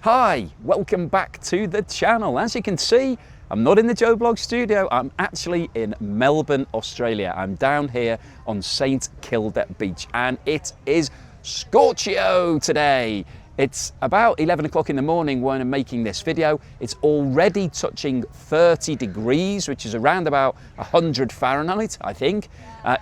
Hi, welcome back to the channel. As you can see, I'm not in the Joe Bloggs studio, I'm actually in Melbourne, Australia. I'm down here on St Kilda Beach and it is Scorchio today. It's about 11 o'clock in the morning when I'm making this video. It's already touching 30 degrees, which is around about 100 Fahrenheit, I think.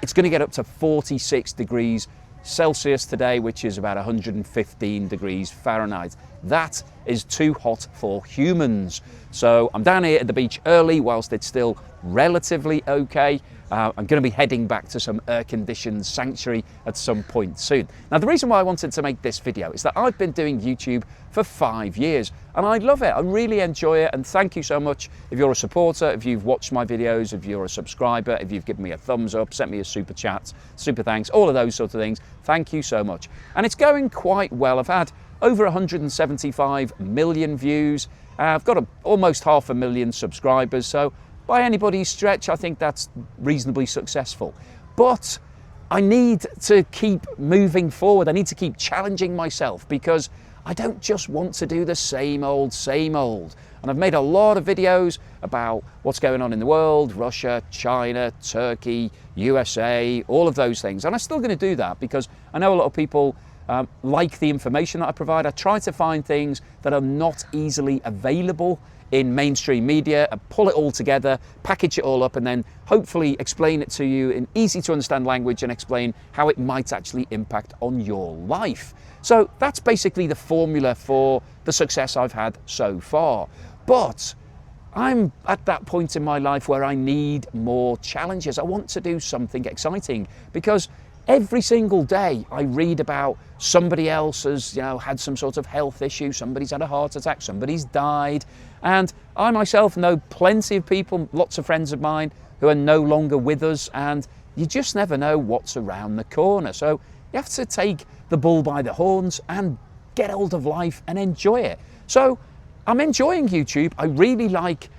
It's going to get up to 46 degrees Celsius today, which is about 115 degrees Fahrenheit. That is too hot for humans. So I'm down here at the beach early whilst it's still relatively okay. I'm going to be heading back to some air-conditioned sanctuary at some point soon. Now, the reason why I wanted to make this video is that I've been doing YouTube for 5 years and I love it. I really enjoy it, and thank you so much if you're a supporter, if you've watched my videos, if you're a subscriber, if you've given me a thumbs up, sent me a super chat, super thanks, all of those sorts of things. Thank you so much. And it's going quite well. I've had over 175 million views. I've got almost 500,000 subscribers. So by anybody's stretch, I think that's reasonably successful. But I need to keep moving forward. I need to keep challenging myself because I don't just want to do the same old, same old. And I've made a lot of videos about what's going on in the world, Russia, China, Turkey, USA, all of those things. And I'm still going to do that because I know a lot of people like the information that I provide. I try to find things that are not easily available in mainstream media and pull it all together, package it all up, and then hopefully explain it to you in easy to understand language and explain how it might actually impact on your life. So that's basically the formula for the success I've had so far. But I'm at that point in my life where I need more challenges. I want to do something exciting because every single day I read about somebody else has, had some sort of health issue, somebody's had a heart attack, somebody's died. And I myself know plenty of people, lots of friends of mine who are no longer with us, and you just never know what's around the corner. So you have to take the bull by the horns and get hold of life and enjoy it. So I'm enjoying YouTube. I really like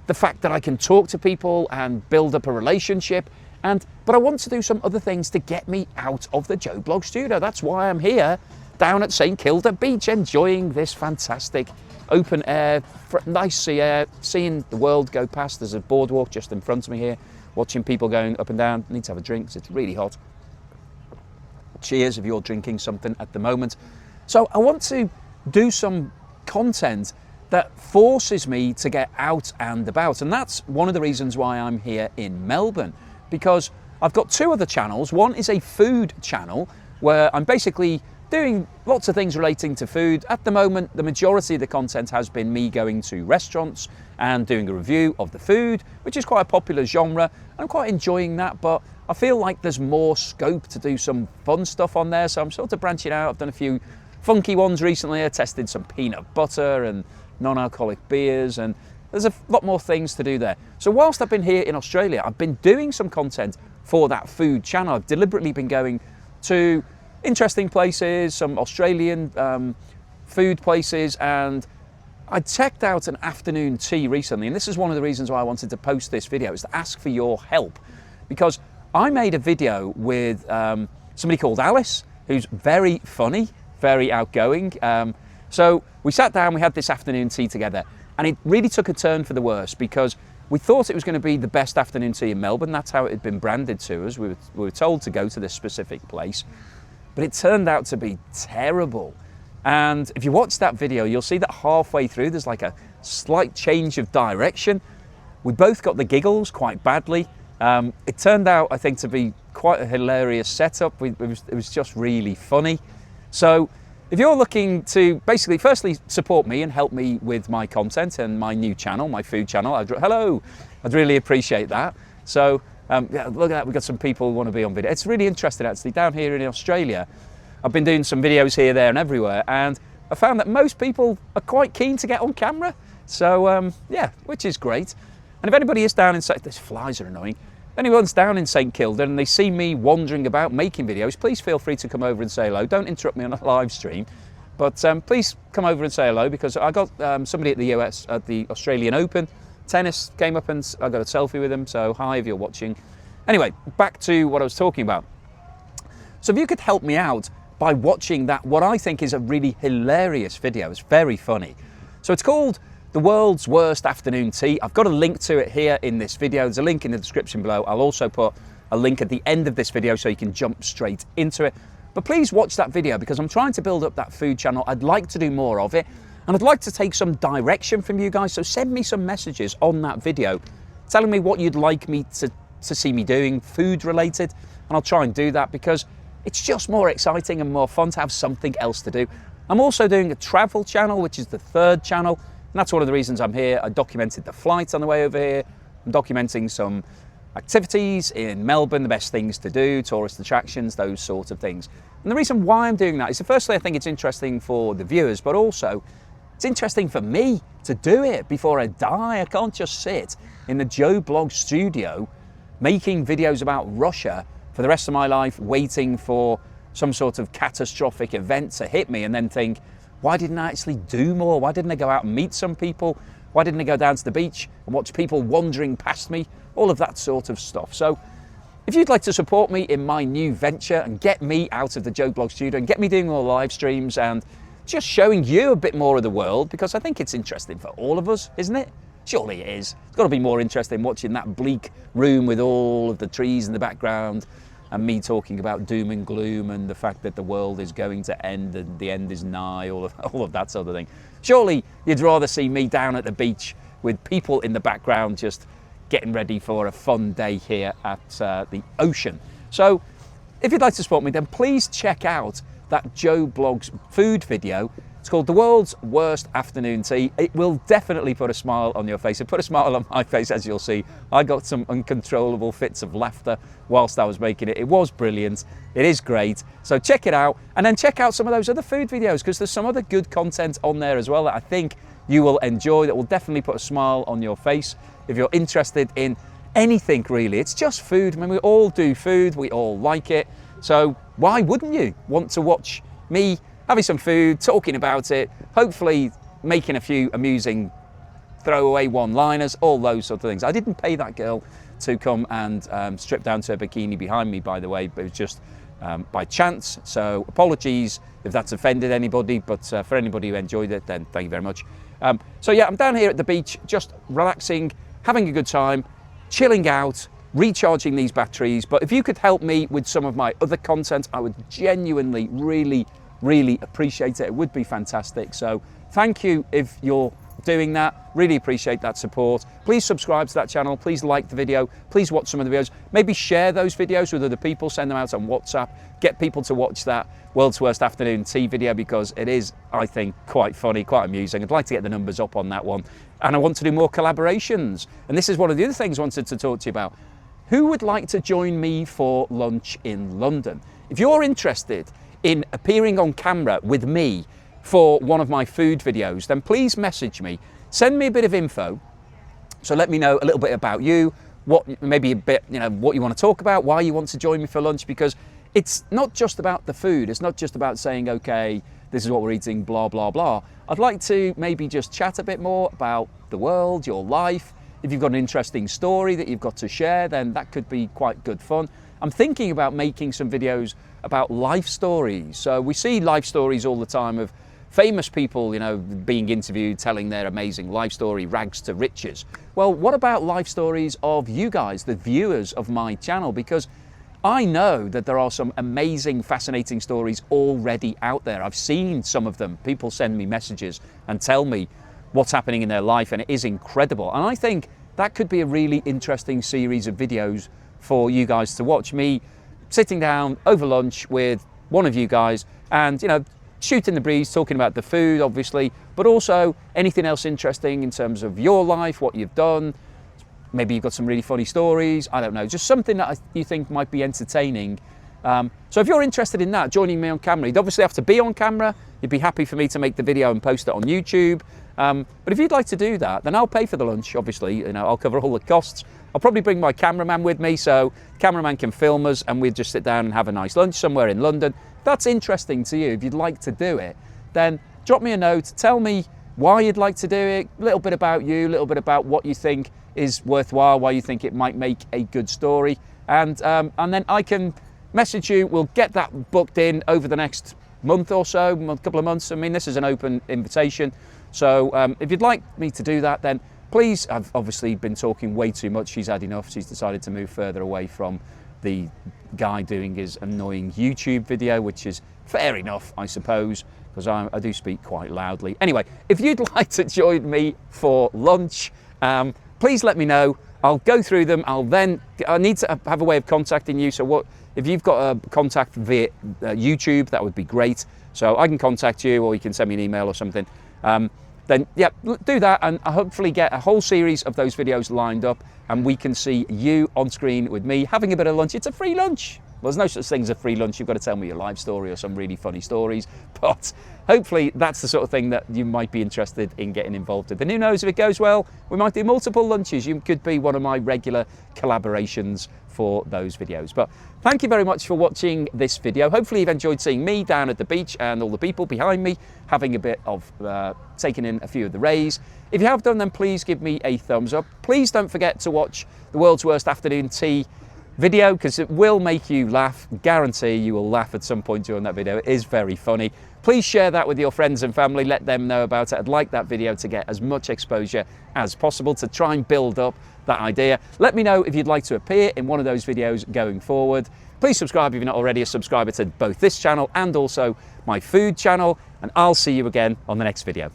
the fact that I can talk to people and build up a relationship. But I want to do some other things to get me out of the Joe Bloggs studio. That's why I'm here down at St Kilda Beach, enjoying this fantastic open air, nice sea air, seeing the world go past. There's a boardwalk just in front of me here, watching people going up and down. I need to have a drink because it's really hot. Cheers if you're drinking something at the moment. So I want to do some content that forces me to get out and about. And that's one of the reasons why I'm here in Melbourne, because I've got two other channels. One is a food channel where I'm basically doing lots of things relating to food. At the moment, the majority of the content has been me going to restaurants and doing a review of the food, which is quite a popular genre. I'm quite enjoying that, but I feel like there's more scope to do some fun stuff on there. So I'm sort of branching out. I've done a few funky ones recently. I tested some peanut butter and non-alcoholic beers, and there's a lot more things to do there. So whilst I've been here in Australia, I've been doing some content for that food channel. I've deliberately been going to interesting places, some Australian food places, and I checked out an afternoon tea recently, and this is one of the reasons why I wanted to post this video, is to ask for your help, because I made a video with somebody called Alice, who's very funny, very outgoing. So we sat down, we had this afternoon tea together, and it really took a turn for the worse because we thought it was going to be the best afternoon tea in Melbourne. That's how it had been branded to us. We were told to go to this specific place, but it turned out to be terrible. And if you watch that video, you'll see that halfway through, there's like a slight change of direction. We both got the giggles quite badly. It turned out, I think, to be quite a hilarious setup. It was just really funny. So if you're looking to basically, firstly, support me and help me with my content and my new channel, my food channel, I'd really appreciate that. So yeah, look at that, we've got some people who want to be on video. It's really interesting, actually. Down here in Australia, I've been doing some videos here, there and everywhere, and I found that most people are quite keen to get on camera. So yeah, which is great. And if anybody is down in, these flies are annoying. If anyone's down in St Kilda and they see me wandering about making videos, please feel free to come over and say hello. Don't interrupt me on a live stream, but please come over and say hello, because I got somebody at the Australian Open tennis came up and I got a selfie with him. So hi if you're watching. Anyway, back to what I was talking about. So if you could help me out by watching that, what I think is a really hilarious video. It's very funny. So it's called The World's Worst Afternoon Tea. I've got a link to it here in this video. There's a link in the description below. I'll also put a link at the end of this video so you can jump straight into it. But please watch that video because I'm trying to build up that food channel. I'd like to do more of it, and I'd like to take some direction from you guys. So send me some messages on that video telling me what you'd like me to see me doing, food related, and I'll try and do that because it's just more exciting and more fun to have something else to do. I'm also doing a travel channel, which is the third channel, and that's one of the reasons I'm here. I documented the flight on the way over here. I'm documenting some activities in Melbourne, the best things to do, tourist attractions, those sorts of things. And the reason why I'm doing that is, firstly, I think it's interesting for the viewers, but also it's interesting for me to do it before I die. I can't just sit in the Joe Blog studio making videos about Russia for the rest of my life, waiting for some sort of catastrophic event to hit me and then think, why didn't I actually do more? Why didn't I go out and meet some people? Why didn't I go down to the beach and watch people wandering past me? All of that sort of stuff. So if you'd like to support me in my new venture and get me out of the Joe Blog studio and get me doing more live streams and just showing you a bit more of the world, because I think it's interesting for all of us, isn't it? Surely it is. It's got to be more interesting watching that bleak room with all of the trees in the background and me talking about doom and gloom and the fact that the world is going to end and the end is nigh, all of that sort of thing. Surely you'd rather see me down at the beach with people in the background just getting ready for a fun day here at the ocean. So if you'd like to support me, then please check out that Joe Blog's food video. It's called The World's Worst Afternoon Tea. It will definitely put a smile on your face. It put a smile on my face, as you'll see. I got some uncontrollable fits of laughter whilst I was making it. It was brilliant. It is great. So check it out, and then check out some of those other food videos because there's some other good content on there as well that I think you will enjoy, that will definitely put a smile on your face if you're interested in anything really. It's just food. I mean, we all do food. We all like it. So why wouldn't you want to watch me having some food, talking about it, hopefully making a few amusing throwaway one-liners, all those sort of things. I didn't pay that girl to come and strip down to her bikini behind me, by the way, but it was just by chance. So apologies if that's offended anybody, but for anybody who enjoyed it, then thank you very much. So yeah, I'm down here at the beach, just relaxing, having a good time, chilling out, recharging these batteries. But if you could help me with some of my other content, I would genuinely really appreciate it. It would be fantastic. So thank you if you're doing that. Really appreciate that support. Please subscribe to that channel. Please like the video. Please watch some of the videos. Maybe share those videos with other people. Send them out on WhatsApp. Get people to watch that World's Worst Afternoon Tea video because it is, I think, quite funny, quite amusing. I'd like to get the numbers up on that one. And I want to do more collaborations. And this is one of the other things I wanted to talk to you about. Who would like to join me for lunch in London? If you're interested in appearing on camera with me for one of my food videos, then please message me. Send me a bit of info. So let me know a little bit about you, maybe a bit, what you want to talk about, why you want to join me for lunch, because it's not just about the food. It's not just about saying, okay, this is what we're eating, blah, blah, blah. I'd like to maybe just chat a bit more about the world, your life. If you've got an interesting story that you've got to share, then that could be quite good fun. I'm thinking about making some videos about life stories. So we see life stories all the time of famous people, being interviewed, telling their amazing life story, rags to riches. Well, what about life stories of you guys, the viewers of my channel? Because I know that there are some amazing, fascinating stories already out there. I've seen some of them. People send me messages and tell me what's happening in their life, and it is incredible. And I think that could be a really interesting series of videos for you guys to watch. Me sitting down over lunch with one of you guys and, shooting the breeze, talking about the food, obviously, but also anything else interesting in terms of your life, what you've done. Maybe you've got some really funny stories. I don't know, just something that you think might be entertaining. So if you're interested in that, joining me on camera, you'd obviously have to be on camera. You'd be happy for me to make the video and post it on YouTube. But if you'd like to do that, then I'll pay for the lunch, obviously. I'll cover all the costs. I'll probably bring my cameraman with me, so the cameraman can film us and we'll just sit down and have a nice lunch somewhere in London. If that's interesting to you, if you'd like to do it, then drop me a note, tell me why you'd like to do it, a little bit about you, a little bit about what you think is worthwhile, why you think it might make a good story, and then I can message you. We'll get that booked in over the next month or so, couple of months. I mean, this is an open invitation. So if you'd like me to do that, then please. I've obviously been talking way too much. She's had enough. She's decided to move further away from the guy doing his annoying YouTube video, which is fair enough, I suppose, because I do speak quite loudly. Anyway, if you'd like to join me for lunch, please let me know. I'll go through them. I need to have a way of contacting you. So if you've got a contact via YouTube, that would be great. So I can contact you, or you can send me an email or something. Then yeah, do that, and I'll hopefully get a whole series of those videos lined up, and we can see you on screen with me having a bit of lunch. It's a free lunch. Well, there's no such thing as a free lunch. You've got to tell me your life story or some really funny stories, but hopefully that's the sort of thing that you might be interested in getting involved with. And who knows, if it goes well, we might do multiple lunches. You could be one of my regular collaborations for those videos. But thank you very much for watching this video. Hopefully you've enjoyed seeing me down at the beach and all the people behind me having a bit of taking in a few of the rays. If you have done, then please give me a thumbs up. Please don't forget to watch the World's Worst Afternoon Tea video, because it will make you laugh. Guarantee you will laugh at some point during that video. It is very funny. Please share that with your friends and family. Let them know about it. I'd like that video to get as much exposure as possible to try and build up that idea. Let me know if you'd like to appear in one of those videos going forward. Please subscribe if you're not already a subscriber to both this channel and also my food channel, and I'll see you again on the next video.